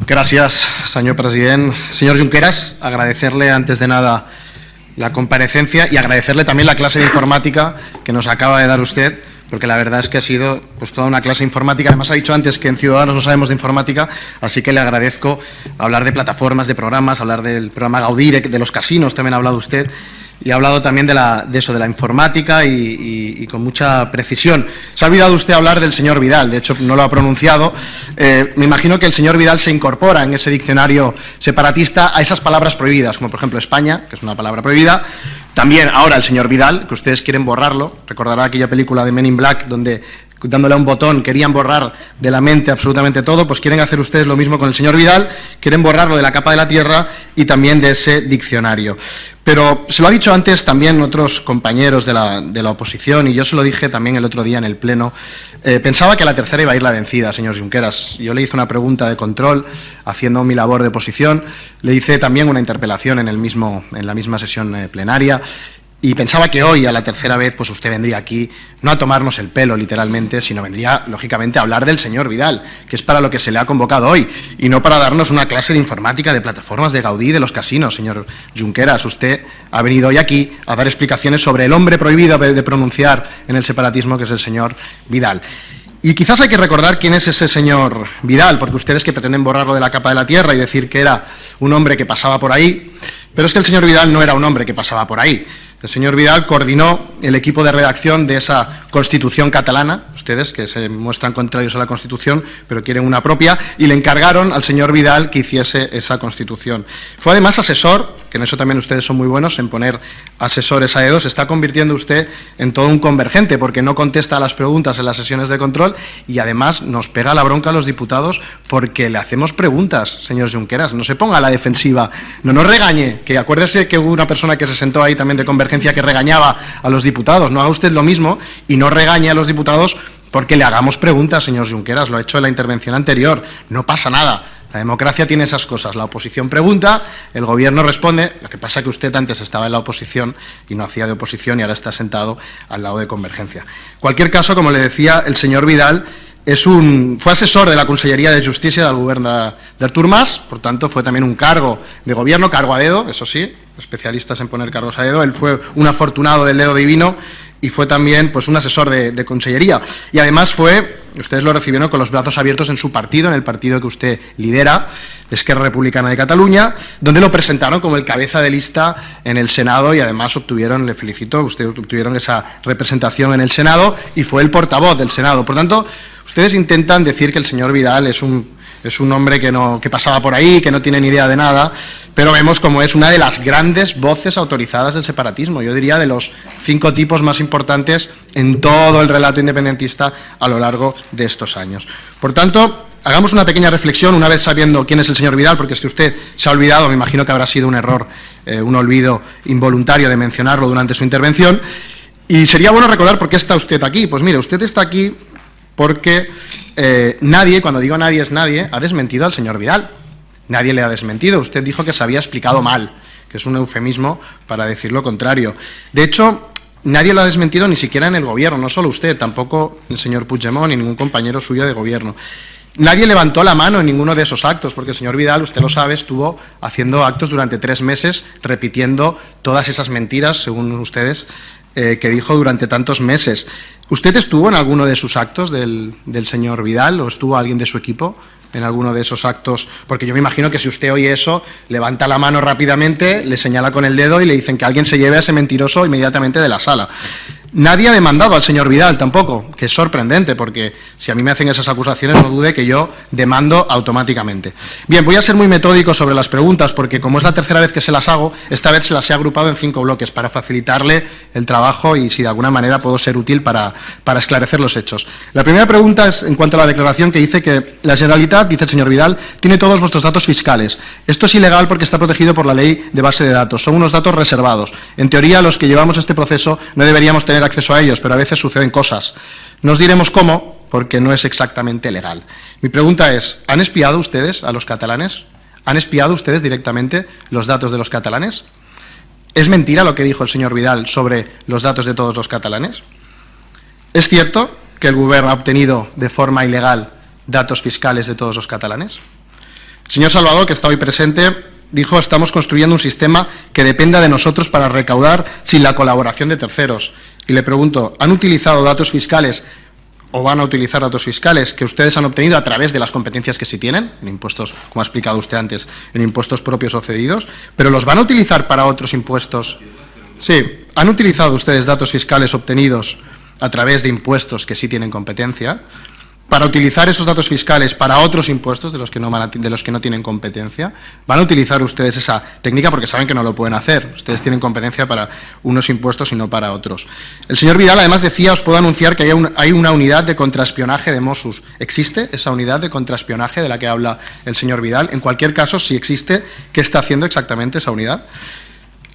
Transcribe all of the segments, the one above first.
Gracias, señor presidente. Señor Junqueras, agradecerle antes de nada la comparecencia y agradecerle también la clase de informática que nos acaba de dar usted, porque la verdad es que ha sido pues toda una clase informática. Además, ha dicho antes que en Ciudadanos no sabemos de informática, así que le agradezco hablar de plataformas, de programas, hablar del programa Gaudí, de los casinos, también ha hablado usted, y ha hablado también de la informática y con mucha precisión. Se ha olvidado usted hablar del señor Vidal, de hecho no lo ha pronunciado. Me imagino que el señor Vidal se incorpora en ese diccionario separatista a esas palabras prohibidas, como por ejemplo España, que es una palabra prohibida. También ahora el señor Vidal, que ustedes quieren borrarlo, recordará aquella película de Men in Black donde dándole a un botón querían borrar de la mente absolutamente todo, pues quieren hacer ustedes lo mismo con el señor Vidal, quieren borrarlo de la capa de la tierra y también de ese diccionario. Pero se lo ha dicho antes también otros compañeros de la oposición, y yo se lo dije también el otro día en el Pleno. Pensaba que a la tercera iba a ir la vencida, señor Junqueras. Yo le hice una pregunta de control haciendo mi labor de oposición, le hice también una interpelación en la misma sesión plenaria, y pensaba que hoy, a la tercera vez, pues usted vendría aquí, no a tomarnos el pelo, literalmente, sino vendría, lógicamente, a hablar del señor Vidal, que es para lo que se le ha convocado hoy, y no para darnos una clase de informática, de plataformas, de Gaudí, de los casinos, señor Junqueras. Usted ha venido hoy aquí a dar explicaciones sobre el hombre prohibido de pronunciar en el separatismo, que es el señor Vidal. Y quizás hay que recordar quién es ese señor Vidal, porque ustedes que pretenden borrarlo de la capa de la tierra y decir que era un hombre que pasaba por ahí, pero es que el señor Vidal no era un hombre que pasaba por ahí. El señor Vidal coordinó el equipo de redacción de esa Constitución catalana, ustedes que se muestran contrarios a la Constitución, pero quieren una propia, y le encargaron al señor Vidal que hiciese esa Constitución. Fue además asesor, que en eso también ustedes son muy buenos, en poner asesores a dedo. Se está convirtiendo usted en todo un convergente, porque no contesta a las preguntas en las sesiones de control y además nos pega la bronca a los diputados porque le hacemos preguntas, señor Junqueras. No se ponga a la defensiva, no nos regañe, que acuérdese que hubo una persona que se sentó ahí también de convergencia que regañaba a los diputados. No haga usted lo mismo y no regañe a los diputados porque le hagamos preguntas, señor Junqueras. Lo ha hecho en la intervención anterior. No pasa nada. La democracia tiene esas cosas. La oposición pregunta, el Gobierno responde. Lo que pasa es que usted antes estaba en la oposición y no hacía de oposición y ahora está sentado al lado de Convergencia. En cualquier caso, como le decía, el señor Vidal fue asesor de la Consellería de Justícia del Govern d'Artur Mas, por tanto fue también un cargo de gobierno, cargo a dedo, eso sí, especialistas en poner cargos a dedo. Él fue un afortunado del dedo divino y fue también pues un asesor de Consellería. Y además ustedes lo recibieron con los brazos abiertos en su partido, en el partido que usted lidera, Esquerra Republicana de Cataluña, donde lo presentaron como el cabeza de lista en el Senado y además le felicito, ustedes obtuvieron esa representación en el Senado y fue el portavoz del Senado. Por tanto, ustedes intentan decir que el señor Vidal es un hombre que pasaba por ahí, que no tiene ni idea de nada, pero vemos como es una de las grandes voces autorizadas del separatismo, yo diría de los 5 tipos más importantes en todo el relato independentista a lo largo de estos años. Por tanto, hagamos una pequeña reflexión, una vez sabiendo quién es el señor Vidal, porque es que usted se ha olvidado, me imagino que habrá sido un error, un olvido involuntario de mencionarlo durante su intervención, y sería bueno recordar por qué está usted aquí. Pues mire, usted está aquí porque nadie, cuando digo nadie es nadie, ha desmentido al señor Vidal. Nadie le ha desmentido. Usted dijo que se había explicado mal, que es un eufemismo para decir lo contrario. De hecho, nadie lo ha desmentido ni siquiera en el Gobierno, no solo usted, tampoco el señor Puigdemont ni ningún compañero suyo de Gobierno. Nadie levantó la mano en ninguno de esos actos, porque el señor Vidal, usted lo sabe, estuvo haciendo actos durante 3 meses, repitiendo todas esas mentiras, según ustedes, que dijo durante tantos meses. ¿Usted estuvo en alguno de sus actos del señor Vidal o estuvo alguien de su equipo en alguno de esos actos? Porque yo me imagino que si usted oye eso, levanta la mano rápidamente, le señala con el dedo y le dicen que alguien se lleve a ese mentiroso inmediatamente de la sala. Nadie ha demandado al señor Vidal tampoco, que es sorprendente, porque si a mí me hacen esas acusaciones no dude que yo demando automáticamente. Bien, voy a ser muy metódico sobre las preguntas, porque como es la tercera vez que se las hago, esta vez se las he agrupado en 5 bloques para facilitarle el trabajo y si de alguna manera puedo ser útil para esclarecer los hechos. La primera pregunta es en cuanto a la declaración que dice que la Generalitat, dice el señor Vidal, tiene todos vuestros datos fiscales. Esto es ilegal porque está protegido por la ley de base de datos. Son unos datos reservados. En teoría, los que llevamos este proceso no deberíamos tener acceso a ellos, pero a veces suceden cosas. No os diremos cómo, porque no es exactamente legal. Mi pregunta es, ¿han espiado ustedes a los catalanes? ¿Han espiado ustedes directamente los datos de los catalanes? ¿Es mentira lo que dijo el señor Vidal sobre los datos de todos los catalanes? ¿Es cierto que el Gobierno ha obtenido de forma ilegal datos fiscales de todos los catalanes? Señor Salvador, que está hoy presente, dijo: estamos construyendo un sistema que dependa de nosotros para recaudar sin la colaboración de terceros. Y le pregunto, ¿han utilizado datos fiscales o van a utilizar datos fiscales que ustedes han obtenido a través de las competencias que sí tienen, en impuestos, como ha explicado usted antes, en impuestos propios o cedidos, pero los van a utilizar para otros impuestos? Sí, ¿han utilizado ustedes datos fiscales obtenidos a través de impuestos que sí tienen competencia, para utilizar esos datos fiscales para otros impuestos de los que no tienen competencia? ¿Van a utilizar ustedes esa técnica? Porque saben que no lo pueden hacer. Ustedes tienen competencia para unos impuestos y no para otros. El señor Vidal, además, decía: os puedo anunciar que hay una unidad de contraespionaje de Mossos. ¿Existe esa unidad de contraespionaje de la que habla el señor Vidal? En cualquier caso, si existe, ¿qué está haciendo exactamente esa unidad?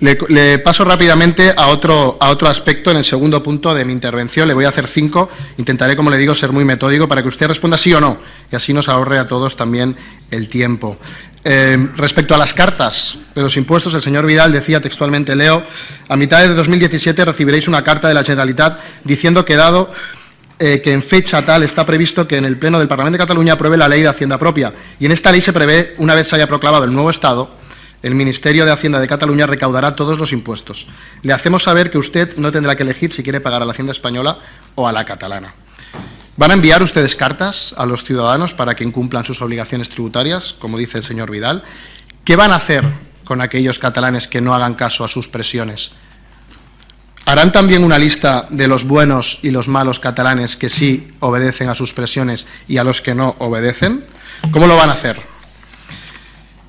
Le paso rápidamente a otro aspecto en el segundo punto de mi intervención. Le voy a hacer 5. Intentaré, como le digo, ser muy metódico para que usted responda sí o no, y así nos ahorre a todos también el tiempo. Respecto a las cartas de los impuestos, el señor Vidal decía textualmente, leo: a mitad de 2017 recibiréis una carta de la Generalitat diciendo que dado que en fecha tal está previsto que en el Pleno del Parlamento de Cataluña apruebe la Ley de Hacienda Propia, y en esta ley se prevé, una vez se haya proclamado el nuevo Estado, el Ministerio de Hacienda de Cataluña recaudará todos los impuestos. Le hacemos saber que usted no tendrá que elegir si quiere pagar a la Hacienda española o a la catalana. ¿Van a enviar ustedes cartas a los ciudadanos para que incumplan sus obligaciones tributarias, como dice el señor Vidal? ¿Qué van a hacer con aquellos catalanes que no hagan caso a sus presiones? ¿Harán también una lista de los buenos y los malos catalanes que sí obedecen a sus presiones y a los que no obedecen? ¿Cómo lo van a hacer?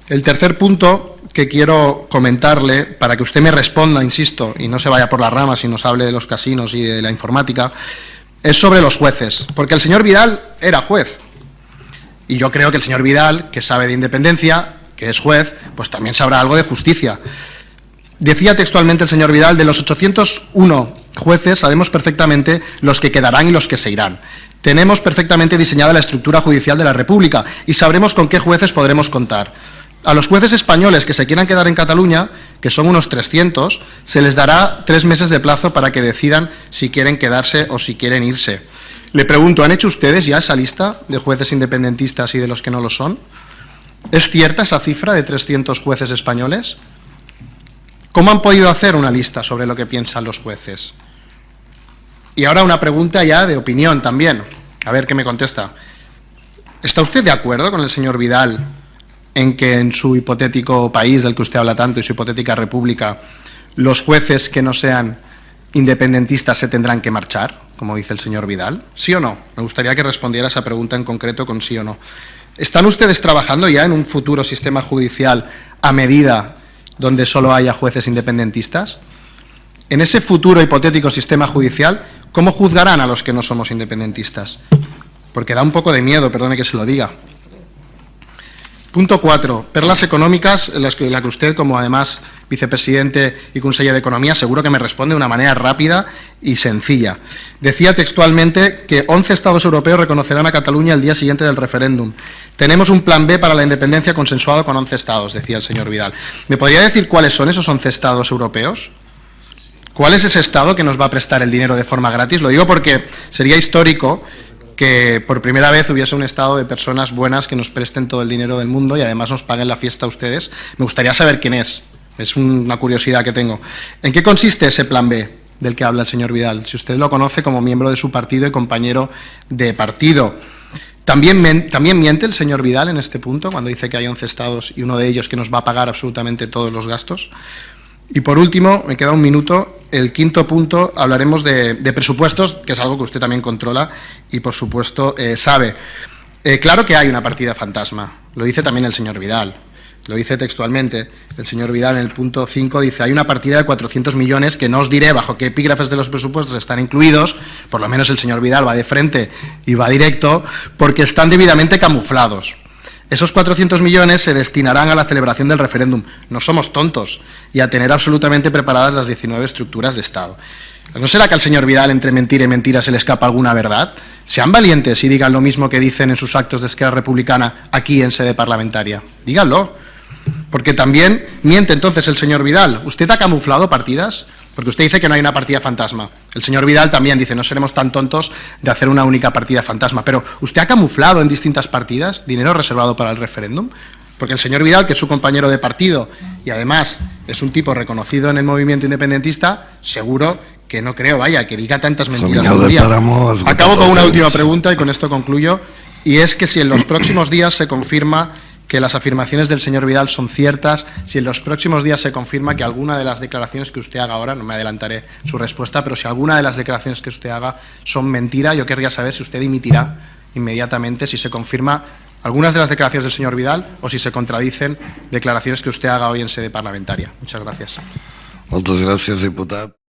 El tercer punto que quiero comentarle, para que usted me responda, insisto, y no se vaya por las ramas y nos hable de los casinos y de la informática, es sobre los jueces, porque el señor Vidal era juez, y yo creo que el señor Vidal, que sabe de independencia, que es juez, pues también sabrá algo de justicia. Decía textualmente el señor Vidal: de los 801 jueces sabemos perfectamente los que quedarán y los que se irán. Tenemos perfectamente diseñada la estructura judicial de la República y sabremos con qué jueces podremos contar. A los jueces españoles que se quieran quedar en Cataluña, que son unos 300, se les dará 3 meses de plazo para que decidan si quieren quedarse o si quieren irse. Le pregunto, ¿han hecho ustedes ya esa lista de jueces independentistas y de los que no lo son? ¿Es cierta esa cifra de 300 jueces españoles? ¿Cómo han podido hacer una lista sobre lo que piensan los jueces? Y ahora una pregunta ya de opinión también, a ver qué me contesta. ¿Está usted de acuerdo con el señor Vidal en que en su hipotético país del que usted habla tanto y su hipotética república, los jueces que no sean independentistas se tendrán que marchar, como dice el señor Vidal? ¿Sí o no? Me gustaría que respondiera a esa pregunta en concreto con sí o no. ¿Están ustedes trabajando ya en un futuro sistema judicial a medida donde solo haya jueces independentistas? En ese futuro hipotético sistema judicial, ¿cómo juzgarán a los que no somos independentistas? Porque da un poco de miedo, perdone que se lo diga. Punto 4. Perlas económicas, la que usted, como además vicepresidente y conseller de Economía, seguro que me responde de una manera rápida y sencilla. Decía textualmente que 11 Estados europeos reconocerán a Cataluña el día siguiente del referéndum. Tenemos un plan B para la independencia consensuado con 11 Estados, decía el señor Vidal. ¿Me podría decir cuáles son esos 11 Estados europeos? ¿Cuál es ese Estado que nos va a prestar el dinero de forma gratis? Lo digo porque sería histórico que por primera vez hubiese un Estado de personas buenas que nos presten todo el dinero del mundo y además nos paguen la fiesta a ustedes. Me gustaría saber quién es una curiosidad que tengo. ¿En qué consiste ese plan B del que habla el señor Vidal? Si usted lo conoce como miembro de su partido y compañero de partido. ¿También miente el señor Vidal en este punto cuando dice que hay 11 Estados y uno de ellos que nos va a pagar absolutamente todos los gastos? Y por último, me queda un minuto, el quinto punto, hablaremos de presupuestos, que es algo que usted también controla y, por supuesto, sabe. Claro que hay una partida fantasma, lo dice también el señor Vidal, lo dice textualmente. El señor Vidal en el punto 5 dice: hay una partida de 400 millones que no os diré bajo qué epígrafes de los presupuestos están incluidos, por lo menos el señor Vidal va de frente y va directo, porque están debidamente camuflados. Esos 400 millones se destinarán a la celebración del referéndum. No somos tontos y a tener absolutamente preparadas las 19 estructuras de Estado. ¿No será que al señor Vidal entre mentira y mentira se le escapa alguna verdad? Sean valientes y digan lo mismo que dicen en sus actos de Esquerra Republicana aquí en sede parlamentaria. Díganlo, porque también miente entonces el señor Vidal. ¿Usted ha camuflado partidas? Porque usted dice que no hay una partida fantasma. El señor Vidal también dice: no seremos tan tontos de hacer una única partida fantasma. Pero ¿usted ha camuflado en distintas partidas dinero reservado para el referéndum? Porque el señor Vidal, que es su compañero de partido y además es un tipo reconocido en el movimiento independentista, seguro que no creo, vaya, que diga tantas mentiras un día. Acabo con una última pregunta y con esto concluyo, y es que si en los próximos días se confirma que las afirmaciones del señor Vidal son ciertas, si en los próximos días se confirma que alguna de las declaraciones que usted haga ahora, no me adelantaré su respuesta, pero si alguna de las declaraciones que usted haga son mentira, yo querría saber si usted dimitirá inmediatamente, si se confirma algunas de las declaraciones del señor Vidal o si se contradicen declaraciones que usted haga hoy en sede parlamentaria. Muchas gracias. Muchas gracias, diputat.